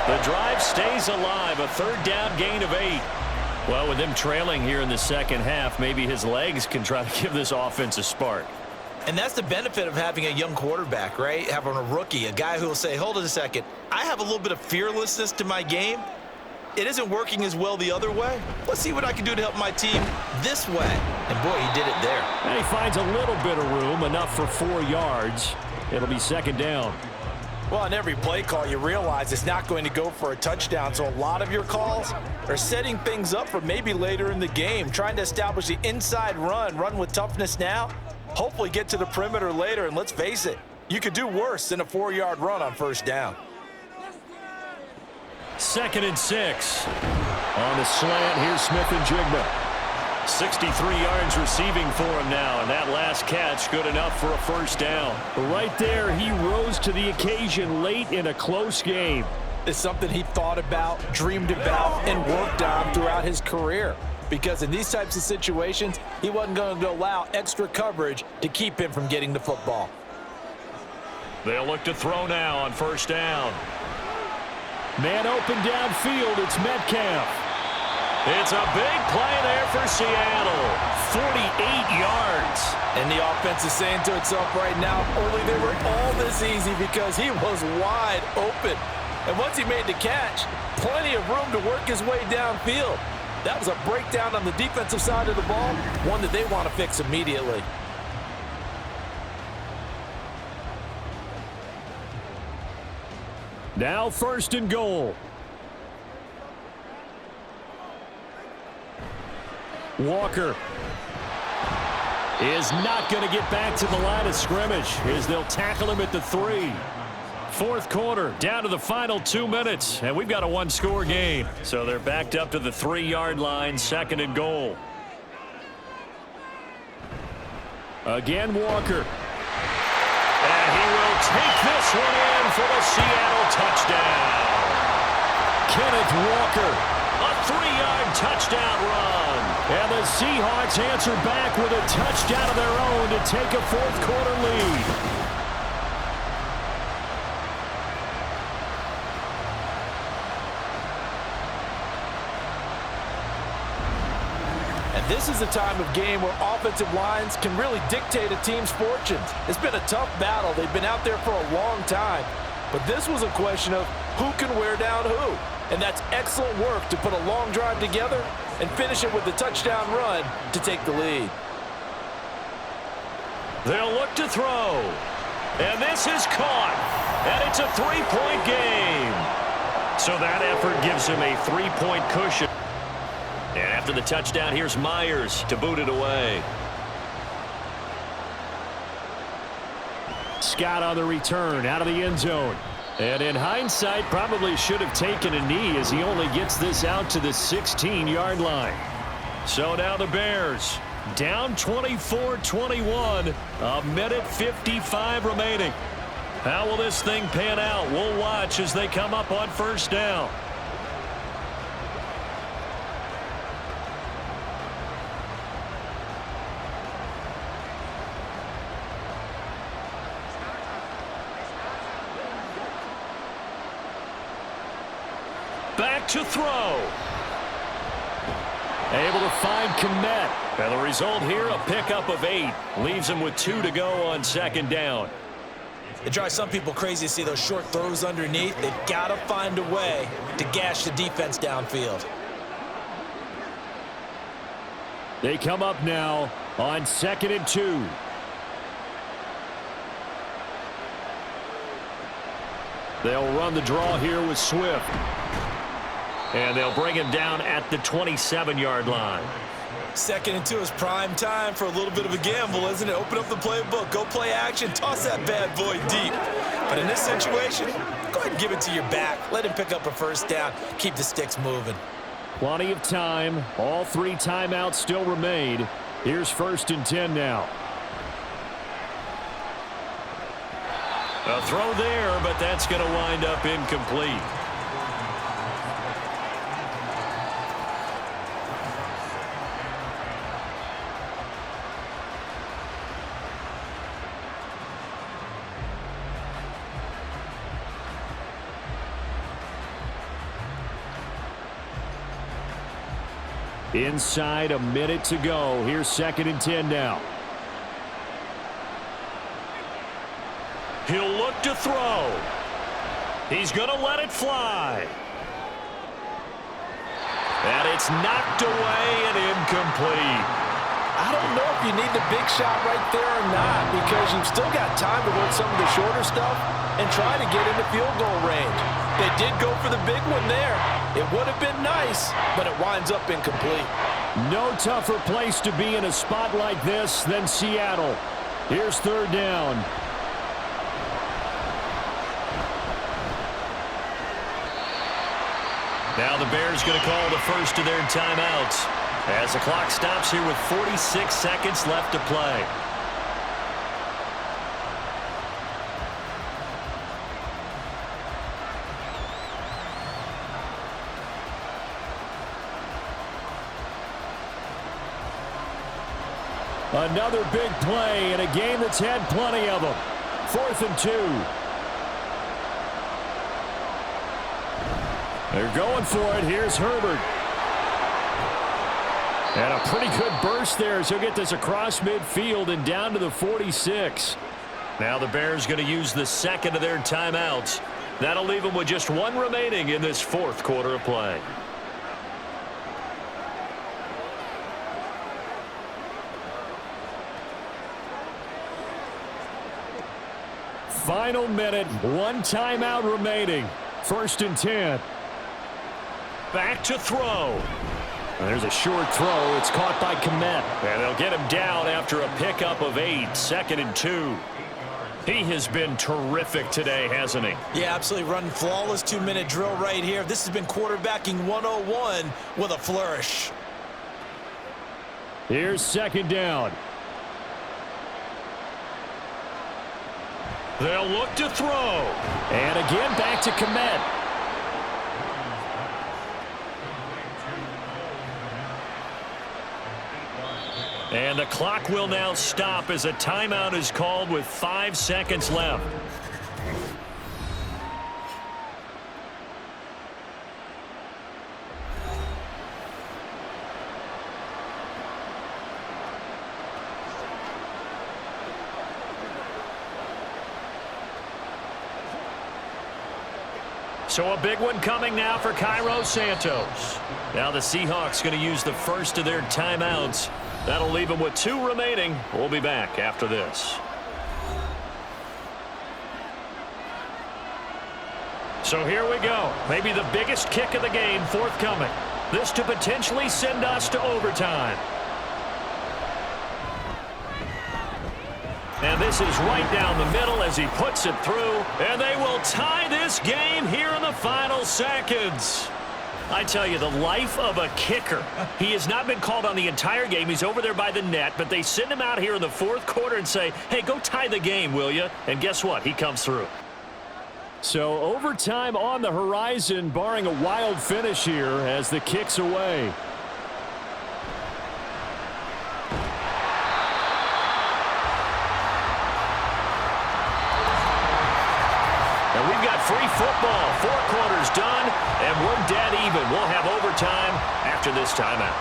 The drive stays alive, a 3rd down gain of 8. Well, with him trailing here in the second half, maybe his legs can try to give this offense a spark. And that's the benefit of having a young quarterback, right? Having a rookie, a guy who will say, hold it a second, I have a little bit of fearlessness to my game. It isn't working as well the other way. Let's see what I can do to help my team this way. And boy, he did it there. And he finds a little bit of room, enough for 4 yards. It'll be 2nd down. Well, on every play call, you realize it's not going to go for a touchdown, so a lot of your calls are setting things up for maybe later in the game, trying to establish the inside run with toughness now, hopefully get to the perimeter later, and let's face it, you could do worse than a 4-yard run on first down. 2nd and 6. On the slant, here's Smith and Jigba. 63 yards receiving for him now, and that last catch good enough for a first down. Right there, he rose to the occasion late in a close game. It's something he thought about, dreamed about, and worked on throughout his career. Because in these types of situations, he wasn't going to allow extra coverage to keep him from getting the football. They'll look to throw now on first down. Man open downfield, it's Metcalf. It's a big play there for Seattle. 48 yards. And the offense is saying to itself right now, only they were all this easy because he was wide open. And once he made the catch, plenty of room to work his way downfield. That was a breakdown on the defensive side of the ball, one that they want to fix immediately. Now 1st and goal. Walker is not going to get back to the line of scrimmage as they'll tackle him at the 3. 4th quarter, down to the final 2 minutes, and we've got a 1-score game. So they're backed up to the 3-yard line, 2nd and goal. Again, Walker. And he will take this one in for the Seattle touchdown. Kenneth Walker. A 3-yard touchdown run. And the Seahawks answer back with a touchdown of their own to take a 4th quarter lead. This is a time of game where offensive lines can really dictate a team's fortunes. It's been a tough battle. They've been out there for a long time. But this was a question of who can wear down who. And that's excellent work to put a long drive together and finish it with a touchdown run to take the lead. They'll look to throw. And this is caught. And it's a 3-point game. So that effort gives him a 3-point cushion. And after the touchdown, here's Myers to boot it away. Scott on the return, out of the end zone. And in hindsight, probably should have taken a knee as he only gets this out to the 16-yard line. So now the Bears down 24-21, a minute 55 remaining. How will this thing pan out? We'll watch as they come up on first down. Back to throw. Able to find Kmet. And the result here, a pickup of 8. Leaves him with 2 to go on 2nd down. It drives some people crazy to see those short throws underneath. They've got to find a way to gash the defense downfield. They come up now on 2nd and 2. They'll run the draw here with Swift. And they'll bring him down at the 27-yard line. 2nd and 2 is prime time for a little bit of a gamble, isn't it? Open up the playbook, go play action, toss that bad boy deep. But in this situation, go ahead and give it to your back. Let him pick up a first down, keep the sticks moving. Plenty of time. All 3 timeouts still remain. Here's 1st and 10 now. A throw there, but that's going to wind up incomplete. Inside a minute to go. Here's 2nd and 10 now. He'll look to throw. He's going to let it fly. And it's knocked away and incomplete. I don't know if you need the big shot right there or not, because you've still got time to work some of the shorter stuff and try to get into field goal range. They did go for the big one there. It would have been nice, but it winds up incomplete. No tougher place to be in a spot like this than Seattle. Here's 3rd down. Now the Bears going to call the first of their timeouts as the clock stops here with 46 seconds left to play. Another big play in a game that's had plenty of them. 4th and 2. They're going for it. Here's Herbert. And a pretty good burst there as he'll get this across midfield and down to the 46. Now the Bears going to use the 2nd of their timeouts. That'll leave them with just 1 remaining in this 4th quarter of play. Final minute, 1 timeout remaining. 1st and 10. Back to throw. There's a short throw. It's caught by Komet. And they'll get him down after a pickup of 8. 2nd and 2. He has been terrific today, hasn't he? Yeah, absolutely. Running flawless 2-minute drill right here. This has been quarterbacking 101 with a flourish. Here's 2nd down. They'll look to throw. And again, back to Komet. And the clock will now stop as a timeout is called with 5 seconds left. So a big one coming now for Cairo Santos. Now the Seahawks going to use the first of their timeouts. That'll leave them with 2 remaining. We'll be back after this. So here we go. Maybe the biggest kick of the game forthcoming. This to potentially send us to overtime. And this is right down the middle as he puts it through. And they will tie this game here in the final seconds. I tell you, the life of a kicker. He has not been called on the entire game. He's over there by the net, but they send him out here in the 4th quarter and say, hey, go tie the game, will you? And guess what? He comes through. So overtime on the horizon, barring a wild finish here as the kick's away. And we've got free football. 4 quarters done, and we're dead even. We'll have overtime after this timeout.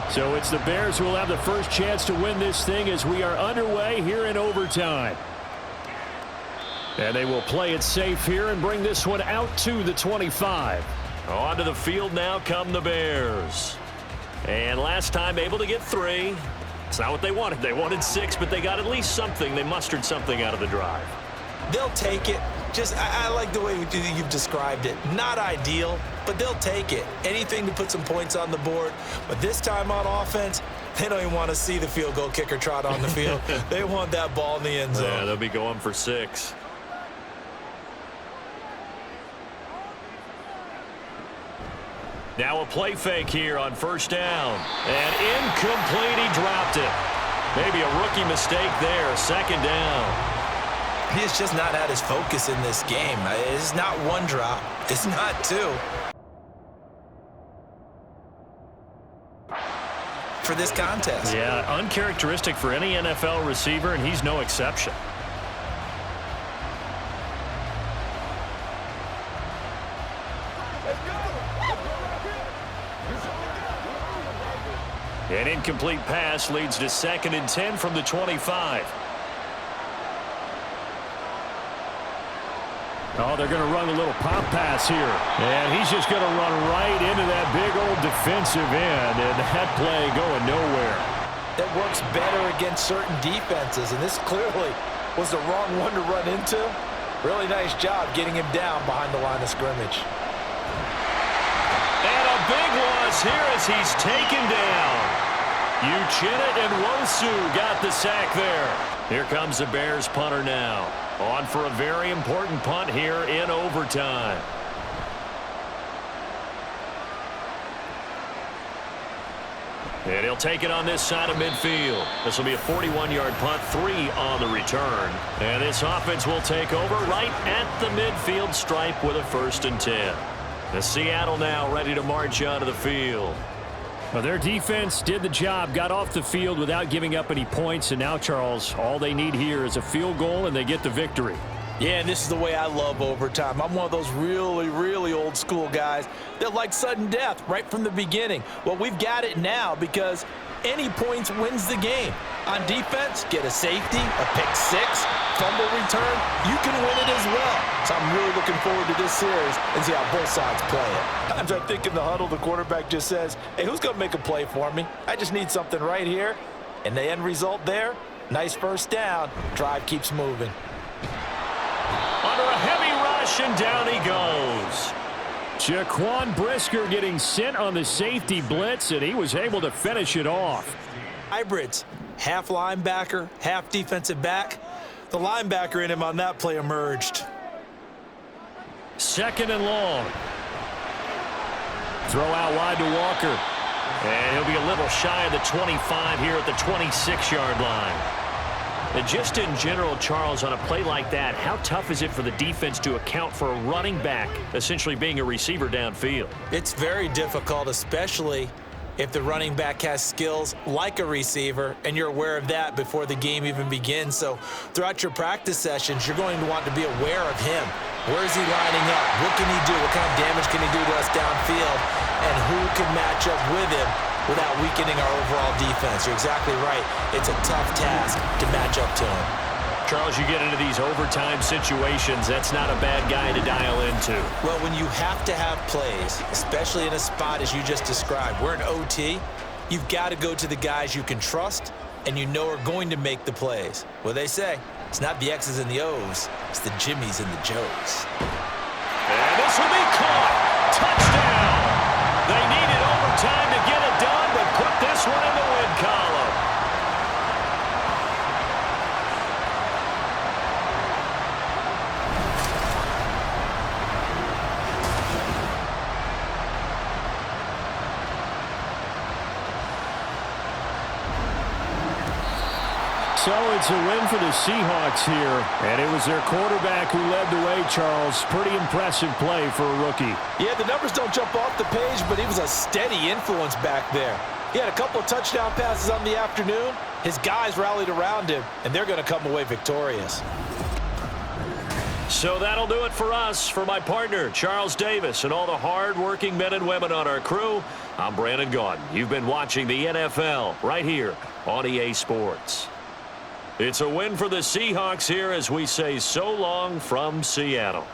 So it's the Bears who will have the first chance to win this thing as we are underway here in overtime. And they will play it safe here and bring this one out to the 25. Onto the field now come the Bears. And last time able to get 3. It's not what they wanted. They wanted 6, but they got at least something. They mustered something out of the drive. They'll take it. I like the way you've described it. Not ideal, but they'll take it. Anything to put some points on the board. But this time on offense, they don't even want to see the field goal kicker trot on the field. They want that ball in the end zone. Yeah, they'll be going for 6. Now a play fake here on first down. And incomplete, he dropped it. Maybe a rookie mistake there, second down. He has just not had his focus in this game. It's not one drop. It's not 2. For this contest. Yeah, uncharacteristic for any NFL receiver, and he's no exception. An incomplete pass leads to 2nd and 10 from the 25. Oh, they're going to run a little pop pass here. And he's just going to run right into that big old defensive end. And that play going nowhere. That works better against certain defenses. And this clearly was the wrong one to run into. Really nice job getting him down behind the line of scrimmage. And a big loss here as he's taken down. Uchenna and Wosu got the sack there. Here comes the Bears punter now. On for a very important punt here in overtime. And he'll take it on this side of midfield. This will be a 41-yard punt, 3 on the return. And this offense will take over right at the midfield stripe with a 1st and 10. The Seattle now ready to march onto the field. Well, their defense did the job, got off the field without giving up any points. And now, Charles, all they need here is a field goal, and they get the victory. Yeah, and this is the way I love overtime. I'm one of those really, really old school guys that like sudden death right from the beginning. Well, we've got it now because any points wins the game. On defense, get a safety, a pick 6, fumble return, you can win it as well. So I'm really looking forward to this series and see how both sides play it. Times I think in the huddle, the quarterback just says, hey, who's going to make a play for me? I just need something right here. And the end result there, nice first down. Drive keeps moving. Under a heavy rush, and down he goes. Jaquan Brisker getting sent on the safety blitz, and he was able to finish it off. Hybrids, half linebacker, half defensive back. The linebacker in him on that play emerged. 2nd and long. Throw out wide to Walker. And he'll be a little shy of the 25 here at the 26-yard line. And just in general, Charles, on a play like that, how tough is it for the defense to account for a running back essentially being a receiver downfield? It's very difficult, especially if the running back has skills like a receiver, and you're aware of that before the game even begins. So throughout your practice sessions, you're going to want to be aware of him. Where is he lining up? What can he do? What kind of damage can he do to us downfield? And who can match up with him without weakening our overall defense? You're exactly right. It's a tough task to match up to him. Charles, you get into these overtime situations, that's not a bad guy to dial into. Well, when you have to have plays, especially in a spot as you just described, we're in OT, you've got to go to the guys you can trust and you know are going to make the plays. Well, they say it's not the X's and the O's, it's the Jimmies and the Joes. And this will be caught. Touchdown. They needed overtime to get it done, but put this one in the win column. So it's a win for the Seahawks here, and it was their quarterback who led the way, Charles. Pretty impressive play for a rookie. Yeah, the numbers don't jump off the page, but he was a steady influence back there. He had a couple of touchdown passes on the afternoon. His guys rallied around him, and they're going to come away victorious. So that'll do it for us. For my partner, Charles Davis, and all the hard-working men and women on our crew, I'm Brandon Gaudin. You've been watching the NFL right here on EA Sports. It's a win for the Seahawks here as we say so long from Seattle.